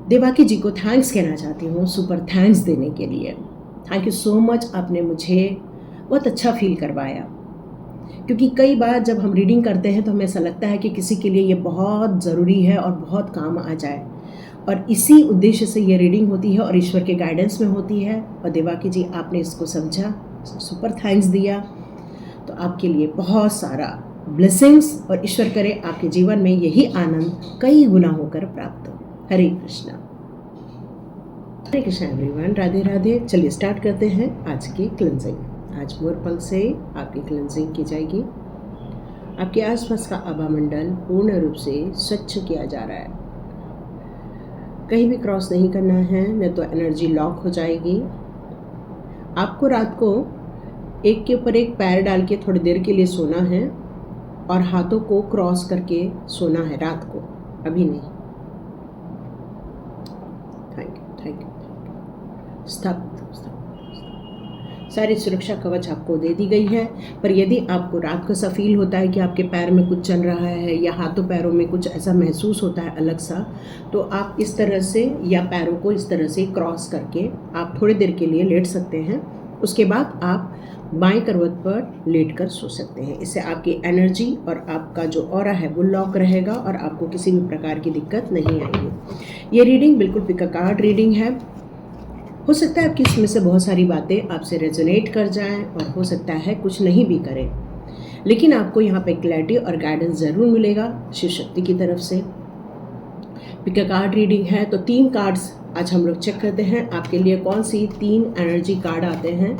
देवाकी जी को थैंक्स कहना चाहती हूँ, सुपर थैंक्स देने के लिए। थैंक यू सो मच, आपने मुझे बहुत अच्छा फ़ील करवाया। क्योंकि कई बार जब हम रीडिंग करते हैं तो हमें ऐसा लगता है कि किसी के लिए ये बहुत ज़रूरी है और बहुत काम आ जाए, और इसी उद्देश्य से ये रीडिंग होती है और ईश्वर के गाइडेंस में होती है। और देवाकी जी, आपने इसको समझा, सुपर थैंक्स दिया, तो आपके लिए बहुत सारा ब्लेसिंग्स, और ईश्वर करे आपके जीवन में यही आनंद कई गुना होकर प्राप्त हो। हरे कृष्णा। हरे कृष्णा एवरीवन, राधे राधे। चलिए स्टार्ट करते हैं आज की क्लेंजिंग। आज मोरपंख से आपकी क्लेंजिंग की जाएगी। आपके आसपास का आभामंडल पूर्ण रूप से स्वच्छ किया जा रहा है। कहीं भी क्रॉस नहीं करना है, नहीं तो एनर्जी लॉक हो जाएगी। आपको रात को एक के ऊपर एक पैर डाल के थोड़ी देर के लिए सोना है और हाथों को क्रॉस करके सोना है रात को, अभी नहीं। Thank you. स्थापित। सारी सुरक्षा कवच आपको दे दी गई है। पर यदि आपको रात को ऐसा फील होता है कि आपके पैर में कुछ चल रहा है या हाथों पैरों में कुछ ऐसा महसूस होता है अलग सा, तो आप इस तरह से या पैरों को इस तरह से क्रॉस करके आप थोड़ी देर के लिए लेट सकते हैं। उसके बाद आप बाएं करवट पर लेटकर सो सकते हैं। इससे आपकी एनर्जी और आपका जो ऑरा है वो लॉक रहेगा और आपको किसी भी प्रकार की दिक्कत नहीं आएगी। ये रीडिंग बिल्कुल पिक अ कार्ड रीडिंग है। हो सकता है आपकी इसमें से बहुत सारी बातें आपसे रेजोनेट कर जाएं और हो सकता है कुछ नहीं भी करें, लेकिन आपको यहाँ पे क्लैरिटी और गाइडेंस ज़रूर मिलेगा शिव शक्ति की तरफ से। पिक अ कार्ड रीडिंग है, तो 3 कार्ड्स आज हम लोग चेक करते हैं आपके लिए कौन सी 3 एनर्जी कार्ड आते हैं,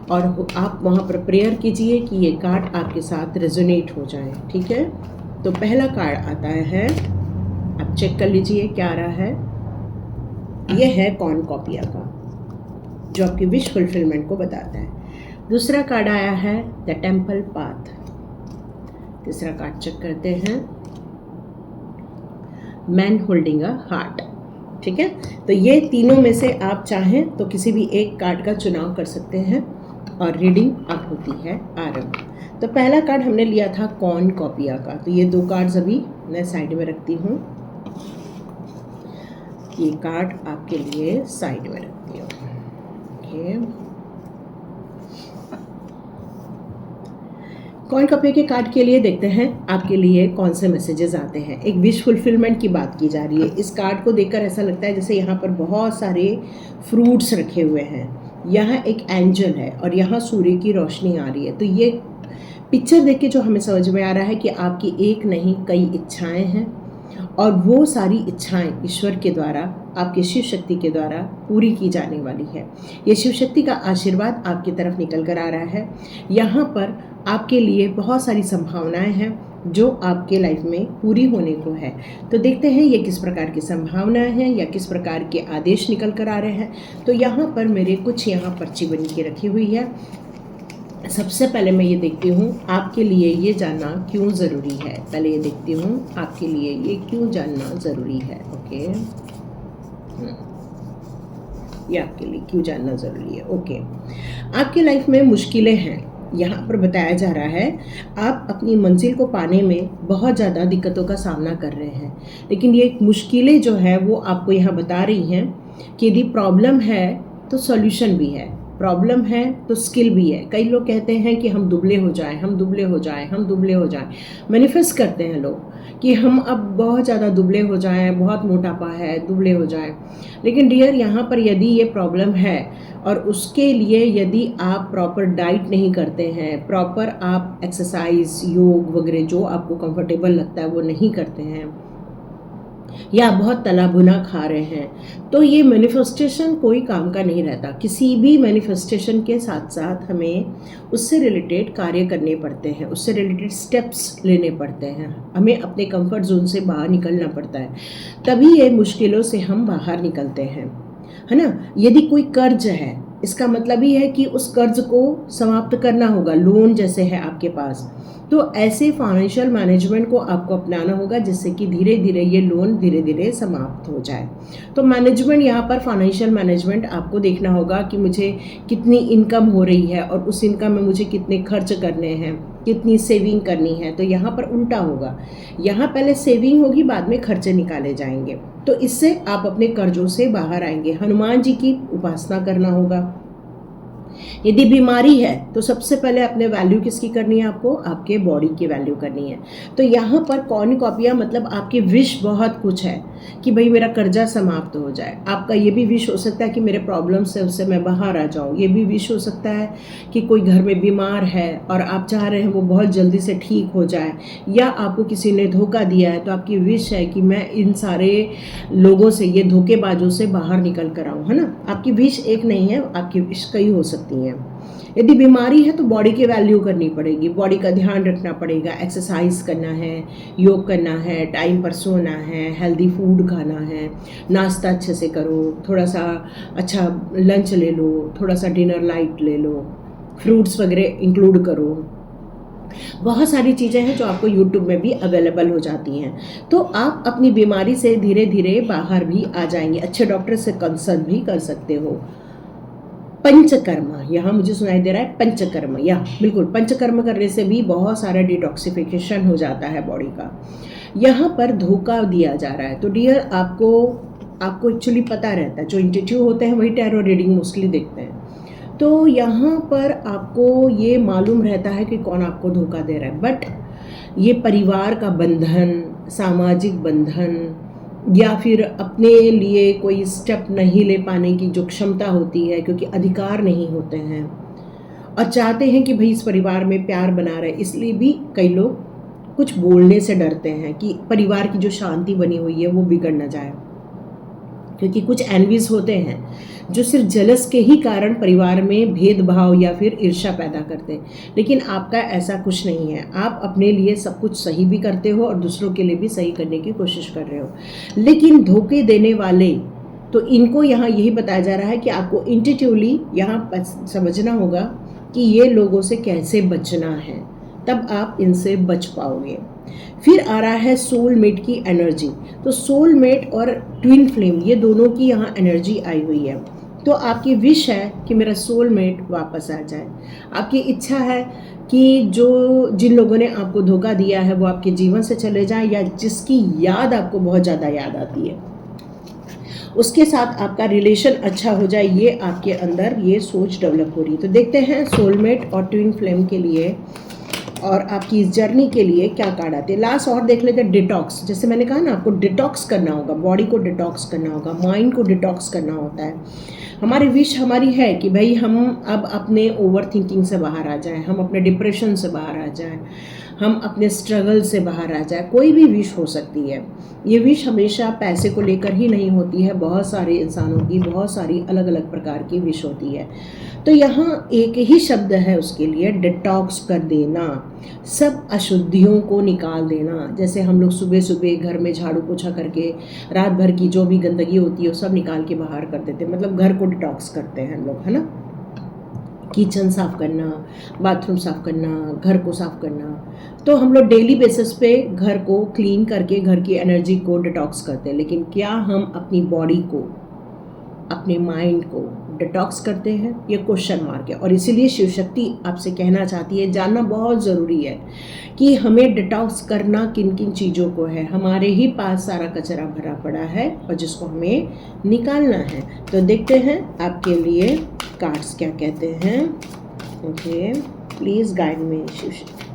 और आप वहाँ पर प्रेयर कीजिए कि ये कार्ड आपके साथ रेजोनेट हो जाए। ठीक है, तो पहला कार्ड आता है, आप चेक कर लीजिए क्या आ रहा है। ये है कॉर्नकॉपिया का, जो आपकी विश फुलफिलमेंट को बताता है। दूसरा कार्ड आया है द टेम्पल पाथ। तीसरा कार्ड चेक करते हैं, मैन होल्डिंग अ हार्ट। ठीक है, तो ये तीनों में से आप चाहें तो किसी भी एक कार्ड का चुनाव कर सकते हैं और रीडिंग अब होती है आरंभ। तो पहला कार्ड हमने लिया था कॉर्नकॉपिया का, तो ये 2 कार्ड्स अभी मैं साइड में रखती हूँ। ये कार्ड आपके लिए साइड में रखती हूँ। कॉर्नकॉपिया के कार्ड के लिए देखते हैं आपके लिए कौन से मैसेजेस आते हैं। एक विश फुलफिलमेंट की बात की जा रही है। इस कार्ड को देखकर ऐसा लगता है जैसे यहाँ पर बहुत सारे फ्रूट्स रखे हुए हैं, यहाँ एक एंजल है और यहाँ सूर्य की रोशनी आ रही है। तो ये पिक्चर देख के जो हमें समझ में आ रहा है कि आपकी एक नहीं कई इच्छाएं हैं, और वो सारी इच्छाएं ईश्वर के द्वारा, आपके शिव शक्ति के द्वारा पूरी की जाने वाली है। ये शिव शक्ति का आशीर्वाद आपकी तरफ निकल कर आ रहा है। यहाँ पर आपके लिए बहुत सारी संभावनाएं हैं जो आपके लाइफ में पूरी होने को है। तो देखते हैं ये किस प्रकार की संभावनाएं हैं या किस प्रकार के आदेश निकल कर आ रहे हैं। तो यहाँ पर मेरे कुछ यहाँ पर्ची बन के रखी हुई है। सबसे पहले मैं ये देखती हूँ आपके लिए ये जानना क्यों ज़रूरी है। पहले ये देखती हूँ आपके लिए ये क्यों जानना ज़रूरी है। ओके, ये आपके लिए क्यों जानना ज़रूरी है। ओके, आपकी लाइफ में मुश्किलें हैं। यहाँ पर बताया जा रहा है आप अपनी मंजिल को पाने में बहुत ज़्यादा दिक्कतों का सामना कर रहे हैं, लेकिन ये मुश्किलें जो है वो आपको यहाँ बता रही हैं कि यदि प्रॉब्लम है तो सॉल्यूशन भी है, प्रॉब्लम है तो स्किल भी है। कई लोग कहते हैं कि हम दुबले हो जाएं, हम दुबले हो जाएं, हम दुबले हो जाएं। मैनिफेस्ट करते हैं लोग कि हम अब बहुत ज़्यादा दुबले हो जाएं, बहुत मोटापा है, दुबले हो जाएं। लेकिन डियर, यहाँ पर यदि ये प्रॉब्लम है और उसके लिए यदि आप प्रॉपर डाइट नहीं करते हैं, प्रॉपर आप एक्सरसाइज, योग वगैरह जो आपको कंफर्टेबल लगता है वो नहीं करते हैं, या बहुत तला भुना खा रहे हैं, तो ये मैनिफेस्टेशन कोई काम का नहीं रहता। किसी भी मैनिफेस्टेशन के साथ साथ हमें उससे रिलेटेड कार्य करने पड़ते हैं, उससे रिलेटेड स्टेप्स लेने पड़ते हैं, हमें अपने कंफर्ट जोन से बाहर निकलना पड़ता है, तभी ये मुश्किलों से हम बाहर निकलते हैं, है ना। यदि कोई कर्ज है, इसका मतलब ही है कि उस कर्ज को समाप्त करना होगा। लोन जैसे है आपके पास, तो ऐसे फाइनेंशियल मैनेजमेंट को आपको अपनाना होगा जिससे कि धीरे धीरे ये लोन धीरे धीरे समाप्त हो जाए। तो मैनेजमेंट, यहाँ पर फाइनेंशियल मैनेजमेंट आपको देखना होगा कि मुझे कितनी इनकम हो रही है और उस इनकम में मुझे कितने खर्च करने हैं, कितनी सेविंग करनी है, तो यहाँ पर उल्टा होगा। यहाँ पहले सेविंग होगी, बाद में खर्चे निकाले जाएंगे। तो इससे आप अपने कर्जों से बाहर आएंगे। हनुमान जी की उपासना करना होगा। यदि बीमारी है तो सबसे पहले अपने वैल्यू किसकी करनी है आपको? आपके बॉडी की वैल्यू करनी है। तो यहाँ पर कॉर्नुकॉपिया मतलब आपकी विश बहुत कुछ है कि भाई मेरा कर्जा समाप्त हो जाए। आपका ये भी विश हो सकता है कि मेरे प्रॉब्लम से उससे मैं बाहर आ जाऊँ। ये भी विश हो सकता है कि कोई घर में बीमार है और आप चाह रहे हैं वो बहुत जल्दी से ठीक हो जाए, या आपको किसी ने धोखा दिया है तो आपकी विश है कि मैं इन सारे लोगों से, ये धोखेबाजों से बाहर निकल कर आऊँ, है ना। आपकी विश एक नहीं है, आपकी विश कई हो सकती हैं। यदि बीमारी है तो बॉडी की वैल्यू करनी पड़ेगी, बॉडी का ध्यान रखना पड़ेगा, एक्सरसाइज करना है, योग करना है, टाइम पर सोना है, हेल्दी फूड खाना है, नाश्ता अच्छे से करो, थोड़ा सा अच्छा लंच ले लो, थोड़ा सा डिनर लाइट ले लो, फ्रूट्स वगैरह इंक्लूड करो। बहुत सारी चीज़ें हैं जो आपको यूट्यूब में भी अवेलेबल हो जाती हैं। तो आप अपनी बीमारी से धीरे धीरे बाहर भी आ जाएंगे। अच्छे डॉक्टर से कंसल्ट भी कर सकते हो। पंचकर्मा, यहाँ मुझे सुनाई दे रहा है पंचकर्म, या बिल्कुल पंचकर्म करने से भी बहुत सारा डिटॉक्सिफिकेशन हो जाता है बॉडी का। यहाँ पर धोखा दिया जा रहा है। तो डियर आपको एक्चुअली पता रहता है, जो इंट्यूटिव होते हैं वही टैरो रीडिंग मोस्टली देखते हैं। तो यहाँ पर आपको ये मालूम रहता है कि कौन आपको धोखा दे रहा है, बट ये परिवार का बंधन, सामाजिक बंधन, या फिर अपने लिए कोई स्टेप नहीं ले पाने की जो क्षमता होती है, क्योंकि अधिकार नहीं होते हैं और चाहते हैं कि भाई इस परिवार में प्यार बना रहे, इसलिए भी कई लोग कुछ बोलने से डरते हैं कि परिवार की जो शांति बनी हुई है वो बिगड़ न जाए। क्योंकि कुछ एनवीज होते हैं जो सिर्फ जलस के ही कारण परिवार में भेदभाव या फिर ईर्ष्या पैदा करते हैं, लेकिन आपका ऐसा कुछ नहीं है। आप अपने लिए सब कुछ सही भी करते हो और दूसरों के लिए भी सही करने की कोशिश कर रहे हो। लेकिन धोखे देने वाले, तो इनको यहाँ यही बताया जा रहा है कि आपको इंट्यूटिवली यहाँ समझना होगा कि ये लोगों से कैसे बचना है, तब आप इनसे बच पाओगे। फिर आ रहा है सोलमेट की एनर्जी। तो सोलमेट और ट्विन फ्लेम, ये दोनों की यहाँ एनर्जी आई हुई है। तो आपकी विश है कि मेरा सोलमेट वापस आ जाए। आपकी इच्छा है कि जिन लोगों ने आपको धोखा दिया है वो आपके जीवन से चले जाएं, या जिसकी याद आपको बहुत ज़्यादा याद आती है उसके साथ आपका रिलेशन अच्छा हो जाए। ये आपके अंदर ये सोच डेवलप हो रही है। तो देखते हैं सोलमेट और ट्विन फ्लेम के लिए और आपकी इस जर्नी के लिए क्या कार्ड आते हैं। लास्ट और देख लेते हैं डिटॉक्स। जैसे मैंने कहा ना, आपको डिटॉक्स करना होगा, बॉडी को डिटॉक्स करना होगा, माइंड को डिटॉक्स करना होता है। हमारी विश हमारी है कि भाई हम अब अपने ओवर थिंकिंग से बाहर आ जाएं, हम अपने डिप्रेशन से बाहर आ जाएं, हम अपने स्ट्रगल से बाहर आ जाए। कोई भी विश हो सकती है। ये विश हमेशा पैसे को लेकर ही नहीं होती है, बहुत सारे इंसानों की बहुत सारी अलग अलग प्रकार की विश होती है। तो यहाँ एक ही शब्द है उसके लिए, डिटॉक्स कर देना, सब अशुद्धियों को निकाल देना। जैसे हम लोग सुबह सुबह घर में झाड़ू पोछा करके रात भर की जो भी गंदगी होती है वो सब निकाल के बाहर कर देते हैं, मतलब घर को डिटॉक्स करते हैं हम लोग, है ना। किचन साफ़ करना, बाथरूम साफ़ करना, घर को साफ़ करना। तो हम लोग डेली बेसिस पे घर को क्लीन करके घर की एनर्जी को डिटॉक्स करते हैं। लेकिन क्या हम अपनी बॉडी को, अपने माइंड को डिटॉक्स करते हैं? ये क्वेश्चन मार्क है। और इसीलिए शिव शक्ति आपसे कहना चाहती है, जानना बहुत ज़रूरी है कि हमें डिटॉक्स करना किन किन चीज़ों को है। हमारे ही पास सारा कचरा भरा पड़ा है और जिसको हमें निकालना है। तो देखते हैं आपके लिए कार्ड्स क्या कहते हैं। Okay, please guide me Shiv Shakti.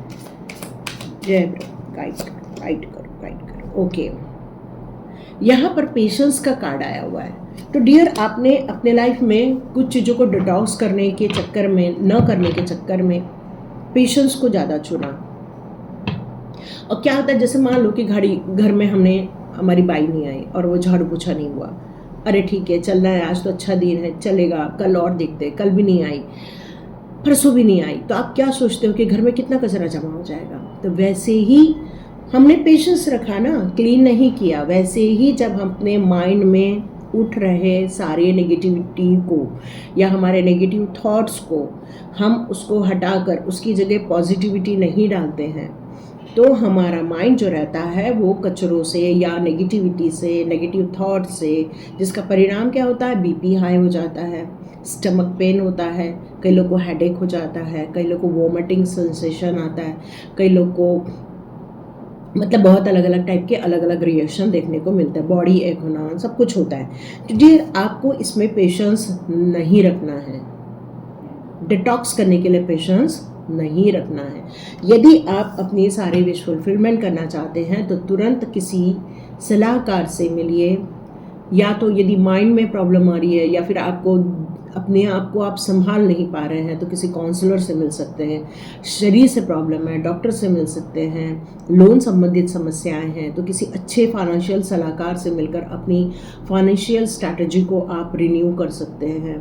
जय गाइड करो। ओके, यहाँ पर पेशेंस का कार्ड आया हुआ है। तो डियर, आपने अपने लाइफ में कुछ चीज़ों को डिटॉक्स करने के चक्कर में, न करने के चक्कर में पेशेंस को ज़्यादा चुना। और क्या होता है, जैसे मान लो कि घर में हमारी बाई नहीं आई और वो झाड़ू पोछा नहीं हुआ। अरे ठीक है, चलना है, आज तो अच्छा दिन है, चलेगा, कल और देखते, कल भी नहीं आई, परसों भी नहीं आई। तो आप क्या सोचते हो कि घर में कितना कचरा जमा हो जाएगा। तो वैसे ही हमने पेशेंस रखा ना, क्लीन नहीं किया। वैसे ही जब हम अपने माइंड में उठ रहे सारे नेगेटिविटी को या हमारे नेगेटिव थॉट्स को हम उसको हटाकर उसकी जगह पॉजिटिविटी नहीं डालते हैं, तो हमारा माइंड जो रहता है वो कचरों से या नेगेटिविटी से, नेगेटिव थॉट से, जिसका परिणाम क्या होता है, बीपी हाई हो जाता है, स्टमक पेन होता है, कई लोग को हेडेक हो जाता है, कई लोग को वॉमिटिंग सेंसेशन आता है, कई लोग को मतलब बहुत अलग अलग टाइप के अलग अलग रिएक्शन देखने को मिलता है, बॉडी एक होना, सब कुछ होता है। तो जी आपको इसमें पेशेंस नहीं रखना है, डिटॉक्स करने के लिए पेशेंस नहीं रखना है। यदि आप अपनी सारे विश फुलफिलमेंट करना चाहते हैं तो तुरंत किसी सलाहकार से मिलिए, या तो यदि माइंड में प्रॉब्लम आ रही है या फिर आपको अपने आप को आप संभाल नहीं पा रहे हैं तो किसी काउंसलर से मिल सकते हैं, शरीर से प्रॉब्लम है डॉक्टर से मिल सकते हैं, लोन संबंधित समस्याएं हैं तो किसी अच्छे फाइनेंशियल सलाहकार से मिलकर अपनी फाइनेंशियल स्ट्रैटेजी को आप रिन्यू कर सकते हैं,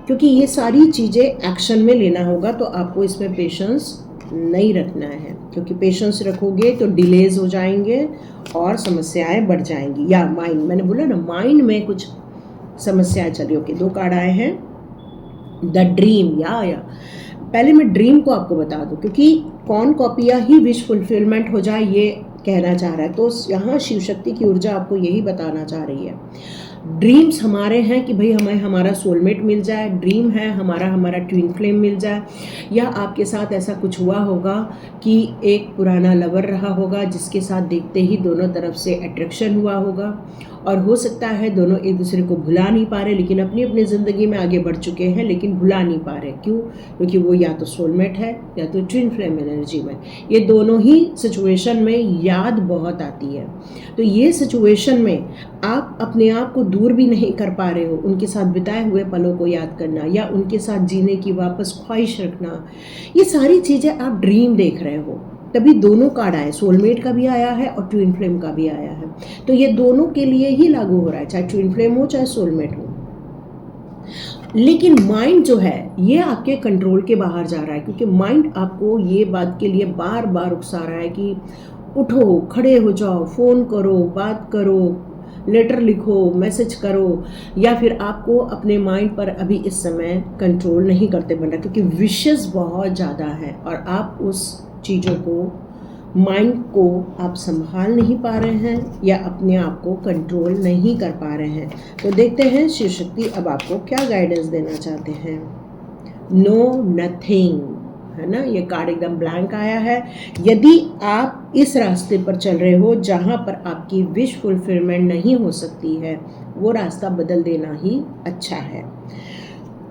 क्योंकि ये सारी चीज़ें एक्शन में लेना होगा। तो आपको इसमें पेशेंस नहीं रखना है, क्योंकि पेशेंस रखोगे तो डिलेज हो जाएंगे और समस्याएं बढ़ जाएंगी। या माइंड, मैंने बोला ना माइंड में कुछ समस्याएं चल रही। ओके, 2 कार्ड आए हैं, द ड्रीम। या पहले मैं ड्रीम को आपको बता दूं, क्योंकि कौन कॉपिया ही विश फुलफिलमेंट हो जाए ये कहना चाह रहा है, तो यहाँ शिव शक्ति की ऊर्जा आपको यही बताना चाह रही है। ड्रीम्स हमारे हैं कि भाई हमें हमारा सोलमेट मिल जाए, ड्रीम है हमारा ट्विन फ्लेम मिल जाए, या आपके साथ ऐसा कुछ हुआ होगा कि एक पुराना लवर रहा होगा जिसके साथ देखते ही दोनों तरफ से अट्रैक्शन हुआ होगा, और हो सकता है दोनों एक दूसरे को भुला नहीं पा रहे, लेकिन अपनी अपनी ज़िंदगी में आगे बढ़ चुके हैं लेकिन भुला नहीं पा रहे। क्यों? क्योंकि वो या तो सोलमेट है या तो ट्विन फ्लेम एनर्जी में। ये दोनों ही सिचुएशन में याद बहुत आती है। तो ये सिचुएशन में आप अपने आप को दूर भी नहीं कर पा रहे हो, उनके साथ बिताए हुए पलों को याद करना या उनके साथ जीने की वापस ख्वाहिश रखना, ये सारी चीज़ें आप ड्रीम देख रहे हो। तभी दोनों कार्ड आए, सोलमेट का भी आया है और ट्विन फ्लेम का भी आया है। तो ये दोनों के लिए ही लागू हो रहा है, चाहे ट्विन फ्लेम हो चाहे सोलमेट हो। लेकिन माइंड जो है ये आपके कंट्रोल के बाहर जा रहा है, क्योंकि माइंड आपको ये बात के लिए बार बार उकसा रहा है कि उठो, खड़े हो जाओ, फ़ोन करो, बात करो, लेटर लिखो, मैसेज करो, या फिर आपको अपने माइंड पर अभी इस समय कंट्रोल नहीं करते बन रहा, क्योंकि विशेस बहुत ज़्यादा है और आप उस चीज़ों को, माइंड को आप संभाल नहीं पा रहे हैं या अपने आप को कंट्रोल नहीं कर पा रहे हैं। तो देखते हैं शिव शक्ति अब आपको क्या गाइडेंस देना चाहते हैं। नो नथिंग, है ना, ये कार्ड एकदम ब्लैंक आया है। यदि आप इस रास्ते पर चल रहे हो जहाँ पर आपकी विश फुलफिलमेंट नहीं हो सकती है, वो रास्ता बदल देना ही अच्छा है।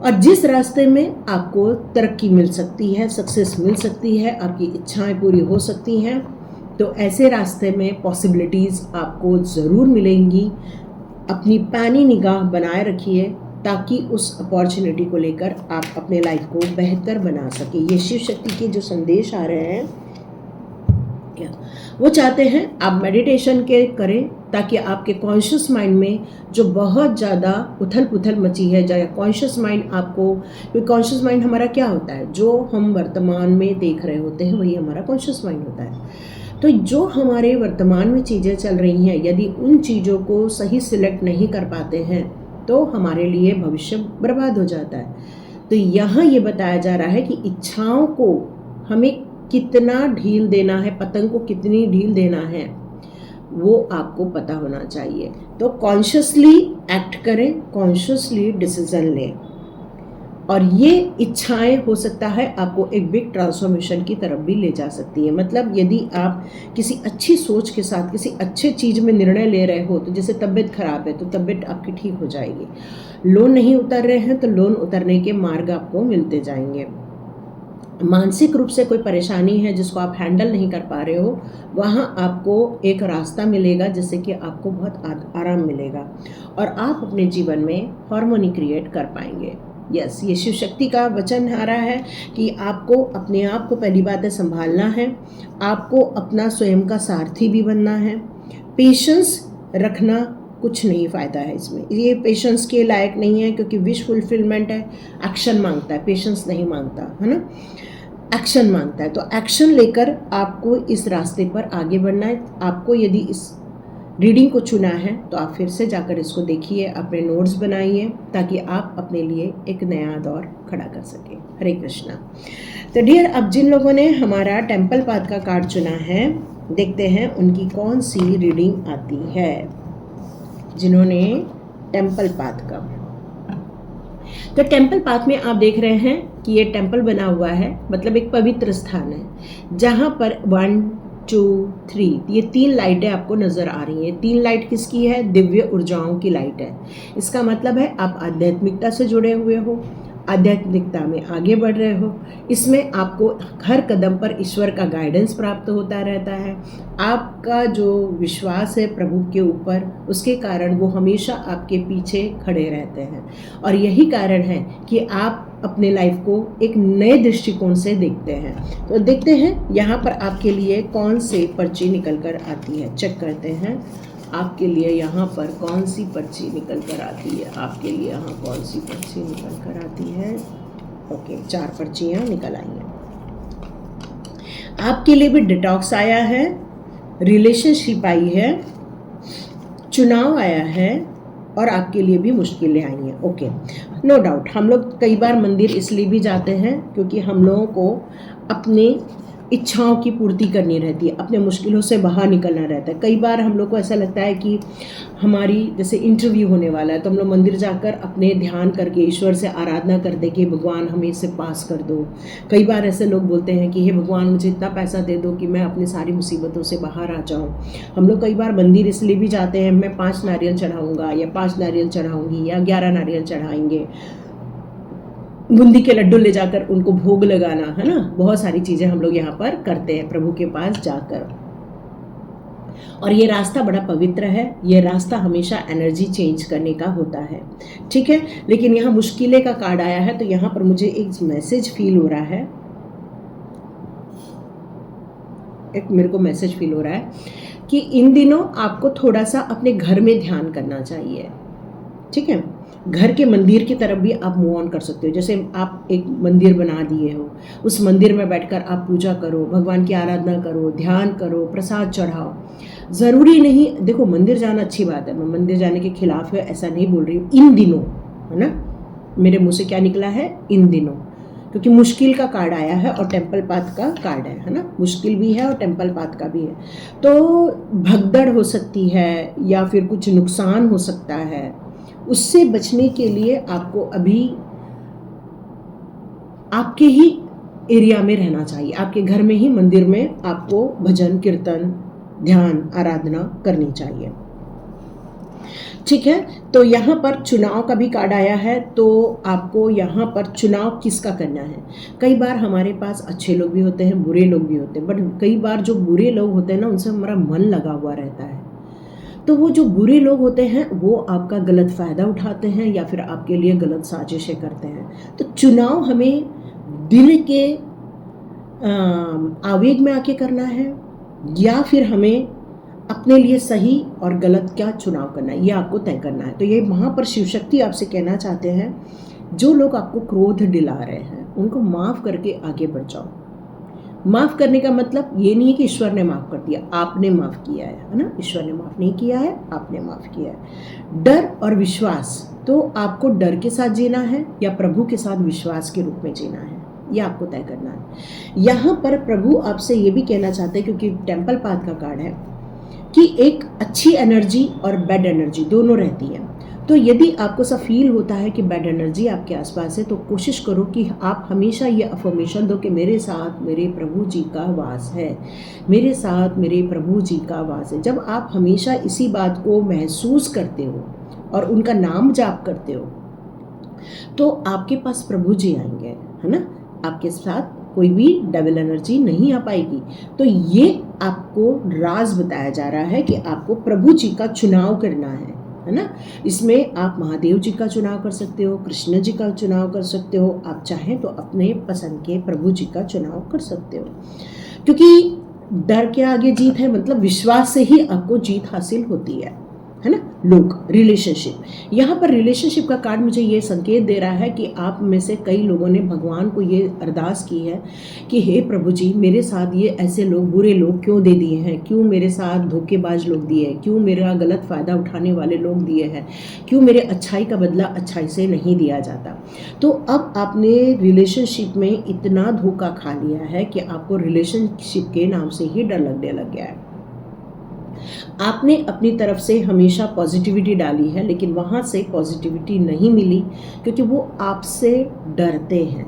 और जिस रास्ते में आपको तरक्की मिल सकती है, सक्सेस मिल सकती है, आपकी इच्छाएं पूरी हो सकती हैं, तो ऐसे रास्ते में पॉसिबिलिटीज़ आपको ज़रूर मिलेंगी। अपनी पैनी निगाह बनाए रखिए ताकि उस अपॉर्चुनिटी को लेकर आप अपने लाइफ को बेहतर बना सके। ये शिव शक्ति के जो संदेश आ रहे हैं, क्या वो चाहते हैं आप मेडिटेशन के करें ताकि आपके कॉन्शियस माइंड में जो बहुत ज़्यादा उथल पुथल मची है, या कॉन्शियस माइंड आपको, क्योंकि कॉन्शियस माइंड हमारा क्या होता है, जो हम वर्तमान में देख रहे होते हैं वही हमारा कॉन्शियस माइंड होता है। तो जो हमारे वर्तमान में चीज़ें चल रही हैं, यदि उन चीज़ों को सही सिलेक्ट नहीं कर पाते हैं तो हमारे लिए भविष्य बर्बाद हो जाता है। तो यहाँ ये बताया जा रहा है कि इच्छाओं को हमें कितना ढील देना है, पतंग को कितनी ढील देना है, वो आपको पता होना चाहिए। तो कॉन्शियसली एक्ट करें, कॉन्शियसली डिसीजन लें, और ये इच्छाएं हो सकता है आपको एक बिग ट्रांसफॉर्मेशन की तरफ भी ले जा सकती है। मतलब यदि आप किसी अच्छी सोच के साथ किसी अच्छे चीज़ में निर्णय ले रहे हो, तो जैसे तबीयत खराब है तो तबीयत आपकी ठीक हो जाएगी, लोन नहीं उतर रहे हैं तो लोन उतरने के मार्ग आपको मिलते जाएंगे, मानसिक रूप से कोई परेशानी है जिसको आप हैंडल नहीं कर पा रहे हो, वहाँ आपको एक रास्ता मिलेगा जिससे कि आपको बहुत आराम मिलेगा और आप अपने जीवन में हार्मोनी क्रिएट कर पाएंगे। यस, ये शिव शक्ति का वचन आ रहा है कि आपको अपने आप को पहली बात है संभालना है, आपको अपना स्वयं का सारथी भी बनना है, पेशेंस रखना कुछ नहीं फ़ायदा है इसमें, ये पेशेंस के लायक नहीं है, क्योंकि विश फुलफिलमेंट है, एक्शन मांगता है, पेशेंस नहीं मांगता है ना, एक्शन मांगता है। तो एक्शन लेकर आपको इस रास्ते पर आगे बढ़ना है। आपको यदि इस रीडिंग को चुना है तो आप फिर से जाकर इसको देखिए, अपने नोट्स बनाइए ताकि आप अपने लिए एक नया दौर खड़ा कर सकें। हरे कृष्णा। तो डियर, अब जिन लोगों ने हमारा टेम्पल पाथ का कार्ड चुना है, देखते हैं उनकी कौन सी रीडिंग आती है। जिन्होंने टेम्पल पाथ का, तो टेम्पल पाथ में आप देख रहे हैं कि ये टेम्पल बना हुआ है, मतलब एक पवित्र स्थान है जहाँ पर 1 2 3 ये 3 लाइटें आपको नज़र आ रही हैं। 3 लाइट किसकी है? दिव्य ऊर्जाओं की लाइट है। इसका मतलब है आप आध्यात्मिकता से जुड़े हुए हो, आध्यात्मिकता में आगे बढ़ रहे हो। इसमें आपको हर कदम पर ईश्वर का गाइडेंस प्राप्त होता रहता है। आपका जो विश्वास है प्रभु के ऊपर, उसके कारण वो हमेशा आपके पीछे खड़े रहते हैं और यही कारण है कि आप अपने लाइफ को एक नए दृष्टिकोण से देखते हैं। तो देखते हैं यहाँ पर आपके लिए कौन से पर्ची निकल कर आती है। चेक करते हैं आपके लिए यहाँ पर कौन सी पर्ची निकल कर आती है। आपके लिए यहाँ कौन सी पर्ची निकल कर आती है। ओके, 4 पर्चियाँ निकल आई हैं। आपके लिए भी डिटॉक्स आया है, रिलेशनशिप आई है, चुनाव आया है और आपके लिए भी मुश्किलें आई हैं। ओके, नो डाउट हम लोग कई बार मंदिर इसलिए भी जाते हैं क्योंकि हम लोगों को अपनी इच्छाओं की पूर्ति करनी रहती है, अपने मुश्किलों से बाहर निकलना रहता है। कई बार हम लोग को ऐसा लगता है कि हमारी जैसे इंटरव्यू होने वाला है तो हम लोग मंदिर जाकर अपने ध्यान करके ईश्वर से आराधना करते कि भगवान हमें इसे पास कर दो। कई बार ऐसे लोग बोलते हैं कि हे भगवान मुझे इतना पैसा दे दो कि मैं अपनी सारी मुसीबतों से बाहर आ जाऊँ। हम लोग कई बार मंदिर इसलिए भी जाते हैं, मैं 5 नारियल चढ़ाऊँगा या 5 नारियल चढ़ाऊँगी या 11 नारियल चढ़ाएंगे, बूंदी के लड्डू ले जाकर उनको भोग लगाना, है ना। बहुत सारी चीज़ें हम लोग यहाँ पर करते हैं प्रभु के पास जाकर। और ये रास्ता बड़ा पवित्र है, ये रास्ता हमेशा एनर्जी चेंज करने का होता है, ठीक है। लेकिन यहाँ मुश्किलें का कार्ड आया है तो यहाँ पर मुझे एक मैसेज फील हो रहा है, एक मेरे को मैसेज फील हो रहा है कि इन दिनों आपको थोड़ा सा अपने घर में ध्यान करना चाहिए, ठीक है। घर के मंदिर की तरफ भी आप मूव ऑन कर सकते हो। जैसे आप एक मंदिर बना दिए हो, उस मंदिर में बैठकर आप पूजा करो, भगवान की आराधना करो, ध्यान करो, प्रसाद चढ़ाओ। ज़रूरी नहीं, देखो मंदिर जाना अच्छी बात है, मैं मंदिर जाने के खिलाफ है ऐसा नहीं बोल रही हूँ। इन दिनों, है ना, मेरे मुँह से क्या निकला है, इन दिनों, क्योंकि मुश्किल का कार्ड आया है और टेम्पल पाथ का कार्ड है ना। मुश्किल भी है और टेम्पल पाथ का भी है। तो भगदड़ हो सकती है या फिर कुछ नुकसान हो सकता है, उससे बचने के लिए आपको अभी आपके ही एरिया में रहना चाहिए, आपके घर में ही मंदिर में आपको भजन कीर्तन ध्यान आराधना करनी चाहिए, ठीक है। तो यहाँ पर चुनाव का भी कार्ड आया है, तो आपको यहाँ पर चुनाव किसका करना है। कई बार हमारे पास अच्छे लोग भी होते हैं, बुरे लोग भी होते हैं, बट कई बार जो बुरे लोग होते हैं ना, उनसे हमारा मन लगा हुआ रहता है। तो वो जो बुरे लोग होते हैं वो आपका गलत फ़ायदा उठाते हैं या फिर आपके लिए गलत साजिशें करते हैं। तो चुनाव हमें दिल के आवेग में आके करना है या फिर हमें अपने लिए सही और गलत क्या चुनाव करना है, ये आपको तय करना है। तो ये वहाँ पर शिव शक्ति आपसे कहना चाहते हैं, जो लोग आपको क्रोध दिला रहे हैं उनको माफ़ करके आगे बढ़ जाओ। माफ़ करने का मतलब ये नहीं है कि ईश्वर ने माफ़ कर दिया, आपने माफ़ किया है ना। ईश्वर ने माफ़ नहीं किया है, आपने माफ़ किया है। डर और विश्वास, तो आपको डर के साथ जीना है या प्रभु के साथ विश्वास के रूप में जीना है, ये आपको तय करना है। यहाँ पर प्रभु आपसे ये भी कहना चाहते हैं, क्योंकि टेम्पल पाथ का कार्ड है, कि एक अच्छी एनर्जी और बैड एनर्जी दोनों रहती है। तो यदि आपको सा फील होता है कि बैड एनर्जी आपके आसपास है, तो कोशिश करो कि आप हमेशा ये अफर्मेशन दो कि मेरे साथ मेरे प्रभु जी का वास है, मेरे साथ मेरे प्रभु जी का वास है। जब आप हमेशा इसी बात को महसूस करते हो और उनका नाम जाप करते हो, तो आपके पास प्रभु जी आएंगे, है ना। आपके साथ कोई भी डबल एनर्जी नहीं आ पाएगी। तो ये आपको राज बताया जा रहा है कि आपको प्रभु जी का चुनाव करना है ना। इसमें आप महादेव जी का चुनाव कर सकते हो, कृष्ण जी का चुनाव कर सकते हो, आप चाहें तो अपने पसंद के प्रभु जी का चुनाव कर सकते हो। क्योंकि डर के आगे जीत है, मतलब विश्वास से ही आपको जीत हासिल होती है। है ना, लोग, रिलेशनशिप। यहाँ पर रिलेशनशिप का कार्ड मुझे ये संकेत दे रहा है कि आप में से कई लोगों ने भगवान को ये अरदास की है कि हे प्रभु जी, मेरे साथ ये ऐसे लोग, बुरे लोग क्यों दे दिए हैं, क्यों मेरे साथ धोखेबाज लोग दिए हैं, क्यों मेरा गलत फ़ायदा उठाने वाले लोग दिए हैं, क्यों मेरे अच्छाई का बदला अच्छाई से नहीं दिया जाता। तो अब आपने रिलेशनशिप में इतना धोखा खा लिया है कि आपको रिलेशनशिप के नाम से ही डर लगने लग गया है। आपने अपनी तरफ से हमेशा पॉजिटिविटी डाली है, लेकिन वहाँ से पॉजिटिविटी नहीं मिली, क्योंकि वो आपसे डरते हैं,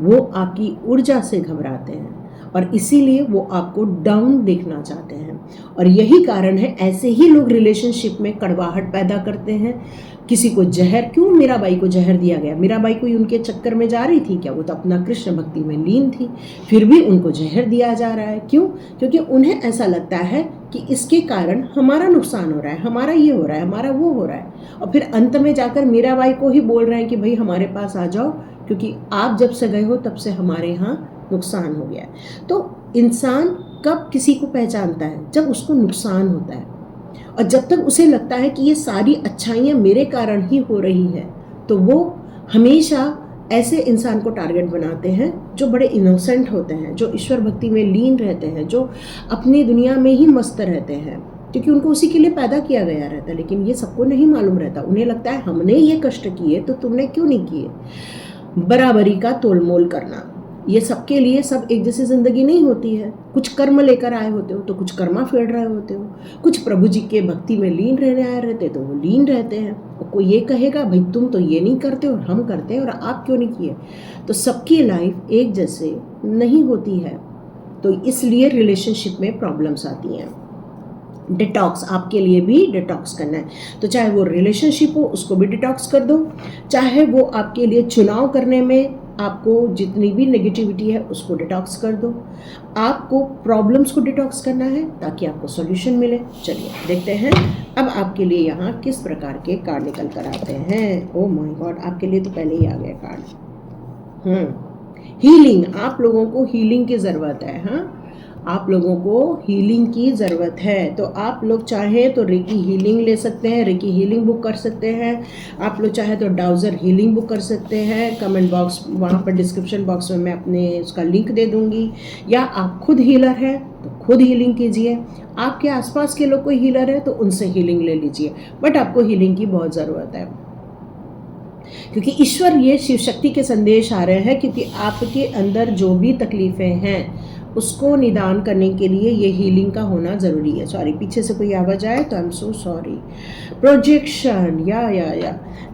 वो आपकी ऊर्जा से घबराते हैं, और इसीलिए वो आपको डाउन देखना चाहते हैं। और यही कारण है, ऐसे ही लोग रिलेशनशिप में कड़वाहट पैदा करते हैं। किसी को जहर, क्यों मीराबाई को जहर दिया गया? मीराबाई कोई उनके चक्कर में जा रही थी क्या? वो तो अपना कृष्ण भक्ति में लीन थी, फिर भी उनको जहर दिया जा रहा है। क्यों? क्योंकि उन्हें ऐसा लगता है कि इसके कारण हमारा नुकसान हो रहा है, हमारा ये हो रहा है, हमारा वो हो रहा है, और फिर अंत में जाकर मीराबाई को ही बोल रहे हैं कि भाई हमारे पास आ जाओ, क्योंकि आप जब से गए हो तब से हमारे यहाँ नुकसान हो गया है। तो इंसान कब किसी को पहचानता है? जब उसको नुकसान होता है, और जब तक उसे लगता है कि ये सारी अच्छाइयाँ मेरे कारण ही हो रही है, तो वो हमेशा ऐसे इंसान को टारगेट बनाते हैं जो बड़े इनोसेंट होते हैं, जो ईश्वर भक्ति में लीन रहते हैं, जो अपनी दुनिया में ही मस्त रहते हैं, क्योंकि उनको उसी के लिए पैदा किया गया रहता है। लेकिन ये सबको नहीं मालूम रहता। उन्हें लगता है हमने ये कष्ट किए तो तुमने क्यों नहीं किए। बराबरी का तोलमोल करना, ये सबके लिए सब एक जैसी ज़िंदगी नहीं होती है। कुछ कर्म लेकर आए होते हो तो कुछ कर्मा फेर रहे होते हो, कुछ प्रभु जी के भक्ति में लीन रहने आए रहते तो वो लीन रहते हैं। और कोई ये कहेगा भाई तुम तो ये नहीं करते और हम करते हैं और आप क्यों नहीं किए। तो सबकी लाइफ एक जैसे नहीं होती है, तो इसलिए रिलेशनशिप में प्रॉब्लम्स आती हैं। डिटॉक्स, आपके लिए भी डिटॉक्स करना है, तो चाहे वो रिलेशनशिप हो उसको भी डिटॉक्स कर दो, चाहे वो आपके लिए चुनाव करने में आपको जितनी भी नेगेटिविटी है उसको डिटॉक्स कर दो। आपको प्रॉब्लम्स को डिटॉक्स करना है ताकि आपको सॉल्यूशन मिले। चलिए देखते हैं अब आपके लिए यहाँ किस प्रकार के कार्ड निकल कर आते हैं। ओह माय गॉड, आपके लिए तो पहले ही आ गया कार्ड। हीलिंग, आप लोगों को हीलिंग की ज़रूरत है। हाँ, आप लोगों को हीलिंग की ज़रूरत है, तो आप लोग चाहे तो रेकी हीलिंग ले सकते हैं, रेकी हीलिंग बुक कर सकते हैं। आप लोग चाहे तो डाउजर हीलिंग बुक कर सकते हैं। कमेंट बॉक्स, वहाँ पर डिस्क्रिप्शन बॉक्स में मैं अपने उसका लिंक दे दूँगी। या आप खुद हीलर हैं तो खुद हीलिंग कीजिए, आपके आसपास के लोग कोई हीलर है तो उनसे हीलिंग ले लीजिए, बट आपको हीलिंग की बहुत ज़रूरत है, क्योंकि ईश्वर ये शिव शक्ति के संदेश आ रहे हैं, क्योंकि आपके अंदर जो भी तकलीफ़ें हैं उसको निदान करने के लिए ये हीलिंग का होना ज़रूरी है। सॉरी, पीछे से कोई आवाज़ आए तो I am so sorry. Projection, या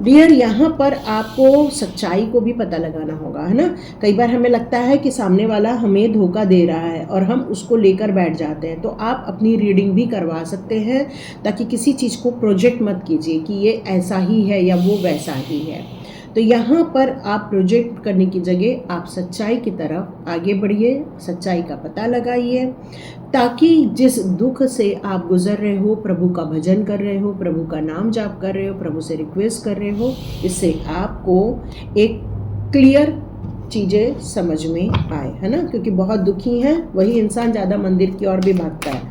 डियर, यहाँ पर आपको सच्चाई को भी पता लगाना होगा, है ना। कई बार हमें लगता है कि सामने वाला हमें धोखा दे रहा है और हम उसको लेकर बैठ जाते हैं, तो आप अपनी रीडिंग भी करवा सकते हैं, ताकि किसी चीज़ को प्रोजेक्ट मत कीजिए कि ये ऐसा ही है या वो वैसा ही है। तो यहाँ पर आप प्रोजेक्ट करने की जगह आप सच्चाई की तरफ आगे बढ़िए, सच्चाई का पता लगाइए, ताकि जिस दुख से आप गुजर रहे हो, प्रभु का भजन कर रहे हो, प्रभु का नाम जाप कर रहे हो, प्रभु से रिक्वेस्ट कर रहे हो, इससे आपको एक क्लियर चीज़ें समझ में आए, है ना। क्योंकि बहुत दुखी हैं वही इंसान ज़्यादा मंदिर की ओर भी भागता है,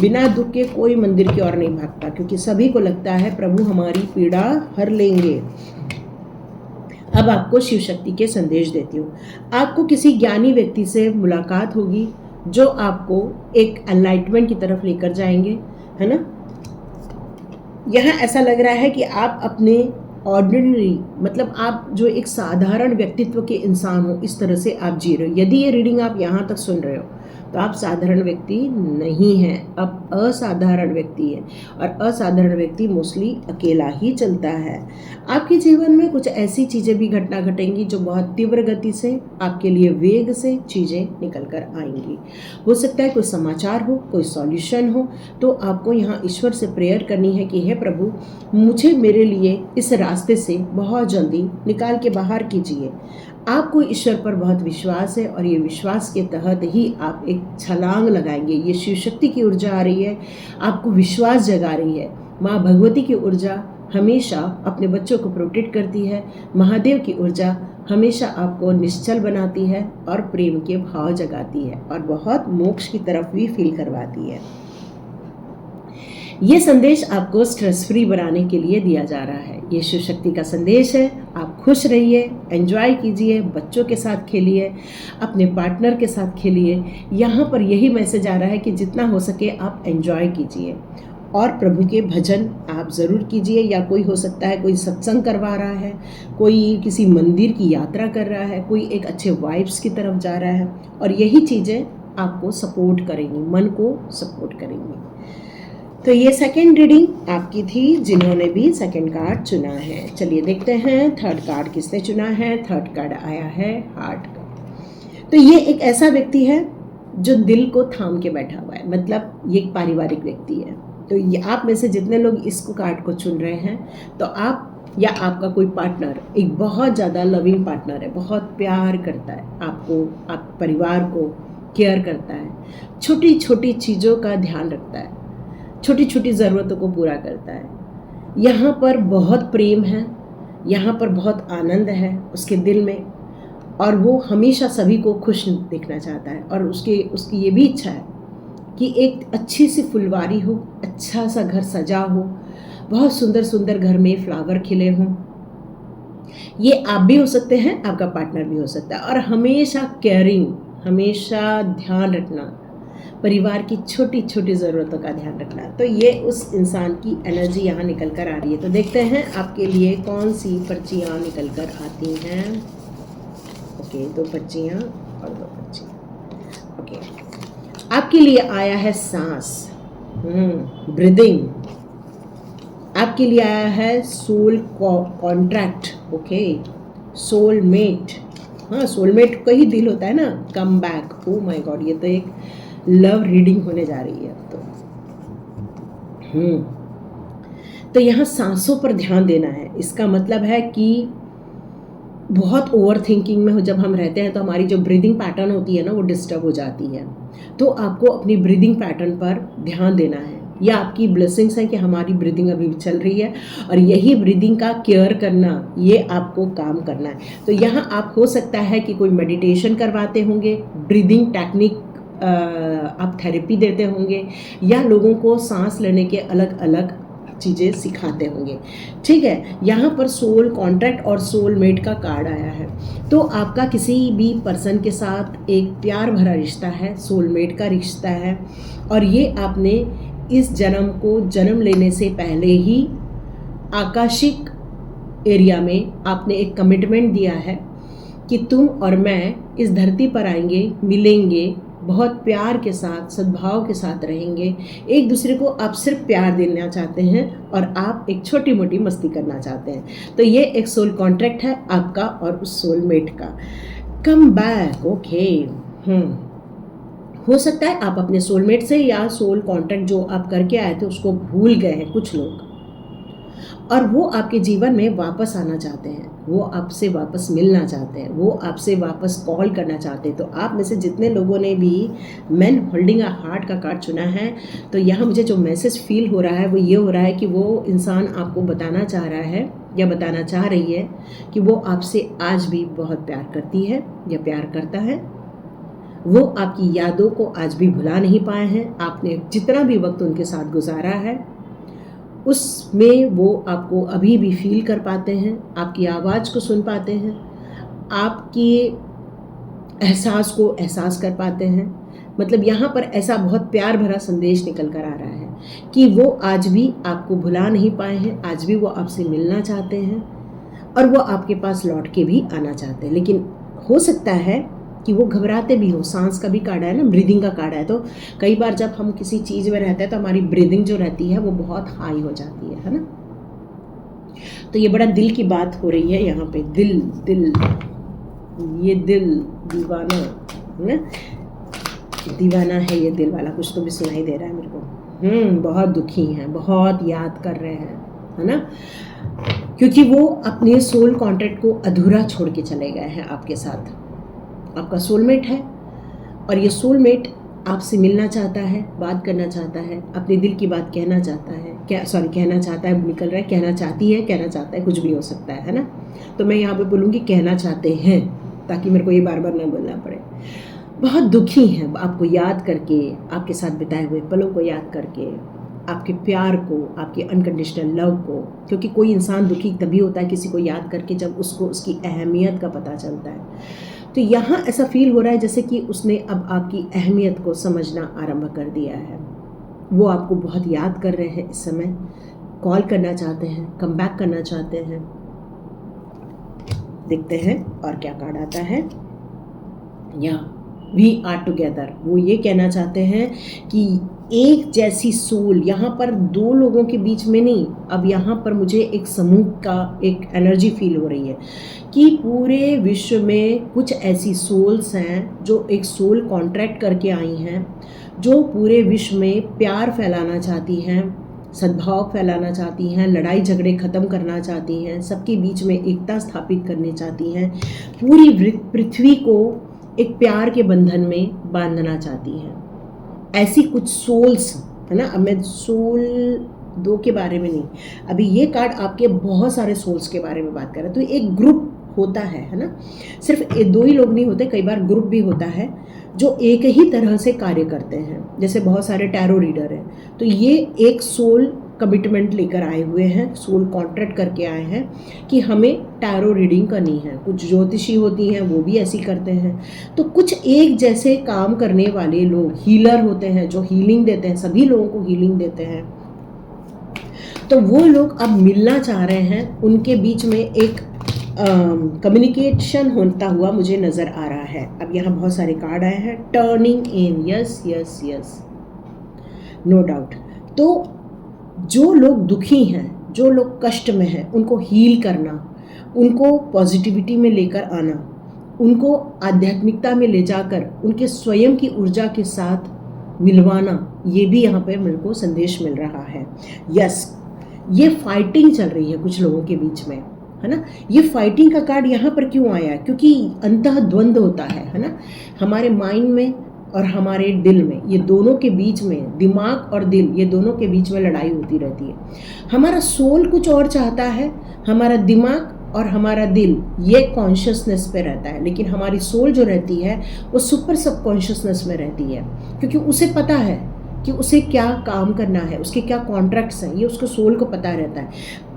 बिना दुख के कोई मंदिर की ओर नहीं भागता, क्योंकि सभी को लगता है प्रभु हमारी पीड़ा हर लेंगे। अब आपको शिव शक्ति के संदेश देती हूँ। आपको किसी ज्ञानी व्यक्ति से मुलाकात होगी जो आपको एक एनलाइटमेंट की तरफ लेकर जाएंगे, है ना। यहाँ ऐसा लग रहा है कि आप अपने ऑर्डिनरी, मतलब आप जो एक साधारण व्यक्तित्व के इंसान हो, इस तरह से आप जी रहे हो। यदि ये रीडिंग आप यहाँ तक सुन रहे हो तो आप साधारण व्यक्ति नहीं हैं, आप असाधारण व्यक्ति हैं, और असाधारण व्यक्ति मोस्टली अकेला ही चलता है। आपके जीवन में कुछ ऐसी चीज़ें भी घटना घटेंगी जो बहुत तीव्र गति से आपके लिए वेग से चीज़ें निकल कर आएंगी। हो सकता है कोई समाचार हो, कोई सॉल्यूशन हो, तो आपको यहाँ ईश्वर से प्रेयर करनी है कि हे प्रभु, मुझे मेरे लिए इस रास्ते से बहुत जल्दी निकाल के बाहर कीजिए। आपको ईश्वर पर बहुत विश्वास है और ये विश्वास के तहत ही आप एक छलांग लगाएंगे। ये शिव शक्ति की ऊर्जा आ रही है, आपको विश्वास जगा रही है। माँ भगवती की ऊर्जा हमेशा अपने बच्चों को प्रोटेक्ट करती है। महादेव की ऊर्जा हमेशा आपको निश्चल बनाती है और प्रेम के भाव जगाती है और बहुत मोक्ष की तरफ भी फील करवाती है। ये संदेश आपको स्ट्रेस फ्री बनाने के लिए दिया जा रहा है। ये शिव शक्ति का संदेश है। आप खुश रहिए, एंजॉय कीजिए, बच्चों के साथ खेलिए, अपने पार्टनर के साथ खेलिए। यहाँ पर यही मैसेज आ रहा है कि जितना हो सके आप एंजॉय कीजिए और प्रभु के भजन आप ज़रूर कीजिए। या कोई हो सकता है कोई सत्संग करवा रहा है, कोई किसी मंदिर की यात्रा कर रहा है, कोई एक अच्छे वाइब्स की तरफ जा रहा है, और यही चीज़ें आपको सपोर्ट करेंगी, मन को सपोर्ट करेंगी। तो ये सेकंड रीडिंग आपकी थी जिन्होंने भी सेकंड कार्ड चुना है। चलिए देखते हैं थर्ड कार्ड किसने चुना है। थर्ड कार्ड आया है हार्ट का। तो ये एक ऐसा व्यक्ति है जो दिल को थाम के बैठा हुआ है, मतलब ये एक पारिवारिक व्यक्ति है। तो ये आप में से जितने लोग इसको कार्ड को चुन रहे हैं, तो आप या आपका कोई पार्टनर एक बहुत ज़्यादा लविंग पार्टनर है, बहुत प्यार करता है आपको, आप परिवार को केयर करता है, छोटी छोटी चीज़ों का ध्यान रखता है, छोटी छोटी ज़रूरतों को पूरा करता है। यहाँ पर बहुत प्रेम है, यहाँ पर बहुत आनंद है उसके दिल में, और वो हमेशा सभी को खुश देखना चाहता है। और उसकी ये भी इच्छा है कि एक अच्छी सी फुलवारी हो, अच्छा सा घर सजा हो, बहुत सुंदर सुंदर घर में फ्लावर खिले हों। ये आप भी हो सकते हैं, आपका पार्टनर भी हो सकता है। और हमेशा केयरिंग, हमेशा ध्यान रखना, परिवार की छोटी छोटी ज़रूरतों का ध्यान रखना। तो ये उस इंसान की एनर्जी यहाँ निकल कर आ रही है। तो देखते हैं आपके लिए कौन सी पर्चियाँ निकल कर आती हैं। ओके, 2 पर्चियाँ और 2 पर्चियाँ। ओके, आपके लिए आया है सांस, ब्रीदिंग। आपके लिए आया है सोल कॉन्ट्रैक्ट। Okay, soulmate. हाँ, सोलमेट का ही दिल होता है ना, come back. Oh my God, ये तो एक लव रीडिंग होने जा रही है अब तो यहाँ सांसों पर ध्यान देना है। इसका मतलब है कि बहुत ओवर थिंकिंग में जब हम रहते हैं तो हमारी जो ब्रीदिंग पैटर्न होती है ना, वो डिस्टर्ब हो जाती है। तो आपको अपनी ब्रीदिंग पैटर्न पर ध्यान देना है। यह आपकी ब्लेसिंग्स है कि हमारी ब्रीदिंग अभी भी चल रही है, और यही ब्रीदिंग का केयर करना, ये आपको काम करना है। तो यहाँ आप हो सकता है कि कोई मेडिटेशन करवाते होंगे, ब्रीदिंग टेक्निक आप थेरेपी देते होंगे, या लोगों को सांस लेने के अलग अलग चीज़ें सिखाते होंगे। ठीक है, यहाँ पर सोल कॉन्ट्रैक्ट और सोलमेट का कार्ड आया है। तो आपका किसी भी पर्सन के साथ एक प्यार भरा रिश्ता है, सोलमेट का रिश्ता है, और ये आपने इस जन्म को जन्म लेने से पहले ही आकाशिक एरिया में आपने एक कमिटमेंट दिया है कि तुम और मैं इस धरती पर आएंगे, मिलेंगे, बहुत प्यार के साथ, सद्भाव के साथ रहेंगे। एक दूसरे को आप सिर्फ प्यार देना चाहते हैं और आप एक छोटी मोटी मस्ती करना चाहते हैं। तो ये एक सोल कॉन्ट्रैक्ट है आपका और उस सोलमेट का। Come back. ओके, हो सकता है आप अपने सोलमेट से या सोल कॉन्ट्रैक्ट जो आप करके आए थे उसको भूल गए हैं कुछ लोग, और वो आपके जीवन में वापस आना चाहते हैं, वो आपसे वापस मिलना चाहते हैं, वो आपसे वापस कॉल करना चाहते हैं। तो आप में से जितने लोगों ने भी मैन होल्डिंग अ हार्ट का कार्ड चुना है, तो यहाँ मुझे जो मैसेज फील हो रहा है वो ये हो रहा है कि वो इंसान आपको बताना चाह रहा है या बताना चाह रही है कि वो आपसे आज भी बहुत प्यार करती है या प्यार करता है। वो आपकी यादों को आज भी भुला नहीं पाए हैं। आपने जितना भी वक्त उनके साथ गुजारा है उसमें वो आपको अभी भी फील कर पाते हैं, आपकी आवाज़ को सुन पाते हैं, आपके एहसास को एहसास कर पाते हैं। मतलब यहाँ पर ऐसा बहुत प्यार भरा संदेश निकल कर आ रहा है कि वो आज भी आपको भुला नहीं पाए हैं, आज भी वो आपसे मिलना चाहते हैं, और वो आपके पास लौट के भी आना चाहते हैं। लेकिन हो सकता है कि वो घबराते भी हो। सांस का भी कार्ड है ना, ब्रीदिंग का कार्ड है। तो कई बार जब हम किसी चीज़ में रहते हैं तो हमारी ब्रीदिंग जो रहती है वो बहुत हाई हो जाती है ना। तो ये बड़ा दिल की बात हो रही है यहाँ पे। दिल दिल, ये दिल दीवाना है ना, दीवाना है ये दिल वाला, कुछ तो भी सुनाई दे रहा है मेरे को। बहुत दुखी हैं, बहुत याद कर रहे हैं, है ना, क्योंकि वो अपने सोल कॉन्ट्रैक्ट को अधूरा छोड़ के चले गए हैं आपके साथ। आपका सोलमेट है और ये सोलमेट आपसे मिलना चाहता है, बात करना चाहता है, अपने दिल की बात कहना चाहता है, कहना चाहता है, निकल रहा है, कहना चाहती है, कहना चाहता है, कुछ भी हो सकता है ना। तो मैं यहाँ पे बोलूँगी कहना चाहते हैं, ताकि मेरे को ये बार बार ना बोलना पड़े। बहुत दुखी हैं आपको याद करके, आपके साथ बिताए हुए पलों को याद करके, आपके प्यार को, आपके अनकंडीशनल लव को, क्योंकि कोई इंसान दुखी तभी होता है किसी को याद करके जब उसको उसकी अहमियत का पता चलता है। तो यहाँ ऐसा फील हो रहा है जैसे कि उसने अब आपकी अहमियत को समझना आरंभ कर दिया है। वो आपको बहुत याद कर रहे हैं इस समय, कॉल करना चाहते हैं, कम बैक करना चाहते हैं। देखते हैं और क्या कार्ड आता है। या वी आर टुगेदर, वो ये कहना चाहते हैं कि एक जैसी सोल, यहाँ पर दो लोगों के बीच में नहीं, अब यहाँ पर मुझे एक समूह का एक एनर्जी फील हो रही है कि पूरे विश्व में कुछ ऐसी सोल्स हैं जो एक सोल कॉन्ट्रैक्ट करके आई हैं, जो पूरे विश्व में प्यार फैलाना चाहती हैं, सद्भाव फैलाना चाहती हैं, लड़ाई झगड़े ख़त्म करना चाहती हैं, सबके बीच में एकता स्थापित करनी चाहती हैं, पूरी पृथ्वी को एक प्यार के बंधन में बांधना चाहती हैं। ऐसी कुछ सोल्स है ना। अब मैं सोल दो के बारे में नहीं, अभी ये कार्ड आपके बहुत सारे सोल्स के बारे में बात कर रहा है। तो एक ग्रुप होता है ना, सिर्फ दो ही लोग नहीं होते, कई बार ग्रुप भी होता है जो एक ही तरह से कार्य करते हैं। जैसे बहुत सारे टैरो रीडर हैं, तो ये एक सोल कमिटमेंट लेकर आए हुए हैं, सोल कॉन्ट्रैक्ट करके आए हैं कि हमें टैरो रीडिंग करनी है। कुछ ज्योतिषी होती हैं, वो भी ऐसी करते हैं। तो कुछ एक जैसे काम करने वाले लोग हीलर होते हैं, जो हीलिंग देते हैं, सभी लोगों को हीलिंग देते हैं। तो वो लोग अब मिलना चाह रहे हैं, उनके बीच में एक कम्युनिकेशन होता हुआ मुझे नज़र आ रहा है। अब यहाँ बहुत सारे कार्ड आए हैं। Turning in, yes yes yes, no doubt. तो जो लोग दुखी हैं, जो लोग कष्ट में हैं, उनको हील करना, उनको पॉजिटिविटी में लेकर आना, उनको आध्यात्मिकता में ले जाकर उनके स्वयं की ऊर्जा के साथ मिलवाना, ये भी यहाँ पे मेरे को संदेश मिल रहा है। यस, ये फाइटिंग चल रही है कुछ लोगों के बीच में, है ना। ये फाइटिंग का कार्ड यहाँ पर क्यों आया? क्योंकि अंतः द्वंद्व होता है ना, हमारे माइंड में और हमारे दिल में, ये दोनों के बीच में, दिमाग और दिल, ये दोनों के बीच में लड़ाई होती रहती है। हमारा सोल कुछ और चाहता है, हमारा दिमाग और हमारा दिल ये कॉन्शियसनेस पे रहता है, लेकिन हमारी सोल जो रहती है वो सुपर सबकॉन्शियसनेस में रहती है, क्योंकि उसे पता है कि उसे क्या काम करना है, उसके क्या कॉन्ट्रैक्ट्स हैं, ये उसको सोल को पता रहता है।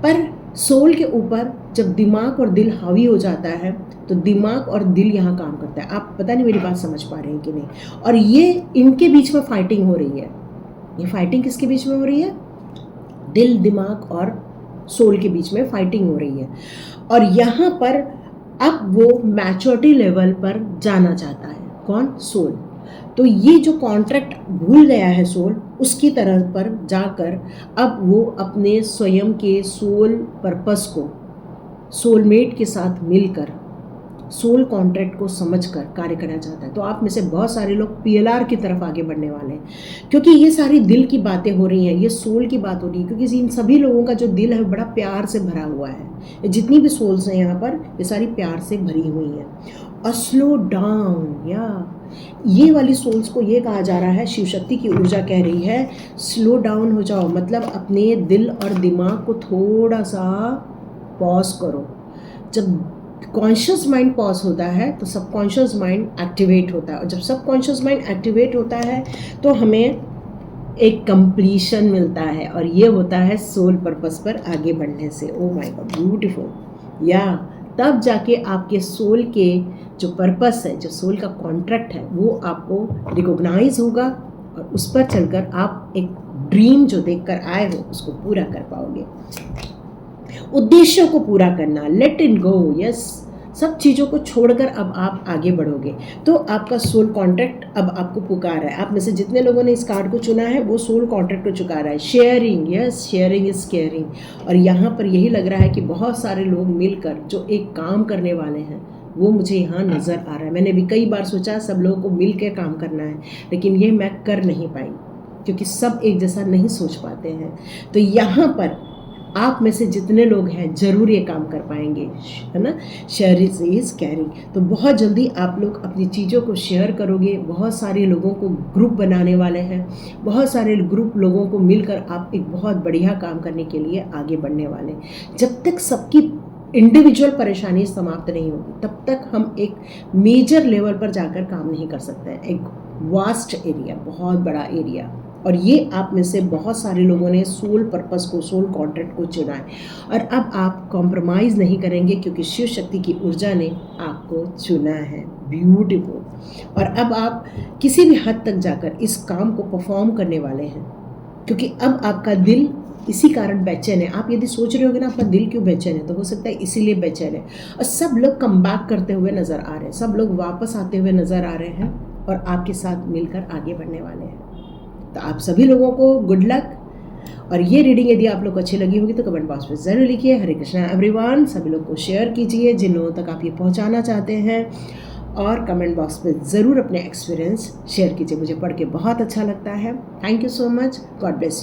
पर सोल के ऊपर जब दिमाग और दिल हावी हो जाता है तो दिमाग और दिल यहाँ काम करता है। आप पता नहीं मेरी बात समझ पा रहे हैं कि नहीं। और ये इनके बीच में फाइटिंग हो रही है। ये फाइटिंग किसके बीच में हो रही है? दिल, दिमाग और सोल के बीच में फाइटिंग हो रही है। और यहाँ पर अब वो मैच्योरिटी लेवल पर जाना चाहता है। कौन? सोल। तो ये जो कॉन्ट्रैक्ट भूल गया है सोल, उसकी तरह पर जाकर अब वो अपने स्वयं के सोल पर्पस को सोलमेट के साथ मिलकर सोल कॉन्ट्रैक्ट को समझकर कार्य करना चाहता है। तो आप में से बहुत सारे लोग पीएलआर की तरफ आगे बढ़ने वाले हैं, क्योंकि ये सारी दिल की बातें हो रही हैं, ये सोल की बात हो रही है, क्योंकि इन सभी लोगों का जो दिल है बड़ा प्यार से भरा हुआ है। जितनी भी सोल्स हैं यहाँ पर, ये सारी प्यार से भरी हुई हैं। और स्लो डाउन, या ये वाली सोल्स को ये कहा जा रहा है, शिव शक्ति की ऊर्जा कह रही है स्लो डाउन हो जाओ, मतलब अपने दिल और दिमाग को थोड़ा सा पॉज करो। जब कॉन्शियस माइंड पॉज होता है तो सबकॉन्शियस माइंड एक्टिवेट होता है, और जब सबकॉन्शियस माइंड एक्टिवेट होता है तो हमें एक कंप्लीशन मिलता है, और ये होता है सोल पर्पस पर आगे बढ़ने से। Oh my God, beautiful. या तब जाके आपके सोल के जो पर्पस है, जो सोल का कॉन्ट्रैक्ट है, वो आपको रिकॉग्नाइज होगा, और उस पर चलकर आप एक ड्रीम जो देखकर आए हो उसको पूरा कर पाओगे। उद्देश्यों को पूरा करना, लेट इट गो, यस, सब चीज़ों को छोड़कर अब आप आगे बढ़ोगे। तो आपका सोल कॉन्ट्रैक्ट अब आपको पुकार रहा है। आप में से जितने लोगों ने इस कार्ड को चुना है वो सोल कॉन्ट्रैक्ट को चुका रहा है। Sharing, yes, sharing is caring. और यहाँ पर यही लग रहा है कि बहुत सारे लोग मिलकर जो एक काम करने वाले हैं वो मुझे यहाँ नज़र आ रहा है। मैंने भी कई बार सोचा सब लोगों को मिल कर काम करना है, लेकिन ये मैं कर नहीं पाई, क्योंकि सब एक जैसा नहीं सोच पाते हैं। तो यहाँ पर आप में से जितने लोग हैं ज़रूर ये काम कर पाएंगे, है ना। Share is carrying. तो बहुत जल्दी आप लोग अपनी चीज़ों को शेयर करोगे, बहुत सारे लोगों को ग्रुप बनाने वाले हैं, बहुत सारे ग्रुप लोगों को मिलकर आप एक बहुत बढ़िया काम करने के लिए आगे बढ़ने वाले हैं। जब तक सबकी इंडिविजुअल परेशानी समाप्त नहीं होगी तब तक हम एक मेजर लेवल पर जाकर काम नहीं कर सकते हैं। एक वास्ट एरिया, बहुत बड़ा एरिया, और ये आप में से बहुत सारे लोगों ने सोल पर्पस को, सोल कॉन्ट्रैक्ट को चुना है और अब आप कॉम्प्रोमाइज़ नहीं करेंगे क्योंकि शिव शक्ति की ऊर्जा ने आपको चुना है। ब्यूटीफुल। और अब आप किसी भी हद तक जाकर इस काम को परफॉर्म करने वाले हैं क्योंकि अब आपका दिल इसी कारण बेचैन है। आप यदि सोच रहे होगे ना आपका दिल क्यों बेचैन है, तो हो सकता है इसीलिए बेचैन है। और सब लोग कम बैक करते हुए नज़र आ रहे हैं, सब लोग वापस आते हुए नज़र आ रहे हैं और आपके साथ मिलकर आगे बढ़ने वाले हैं। तो आप सभी लोगों को गुड लक। और ये रीडिंग यदि आप लोग को अच्छी लगी होगी तो कमेंट बॉक्स में ज़रूर लिखिए। हरे कृष्णा एवरीवन। सभी लोग को शेयर कीजिए जिन लोगों तक आप ये पहुंचाना चाहते हैं और कमेंट बॉक्स में ज़रूर अपने एक्सपीरियंस शेयर कीजिए। मुझे पढ़ के बहुत अच्छा लगता है। Thank you so much. God bless you.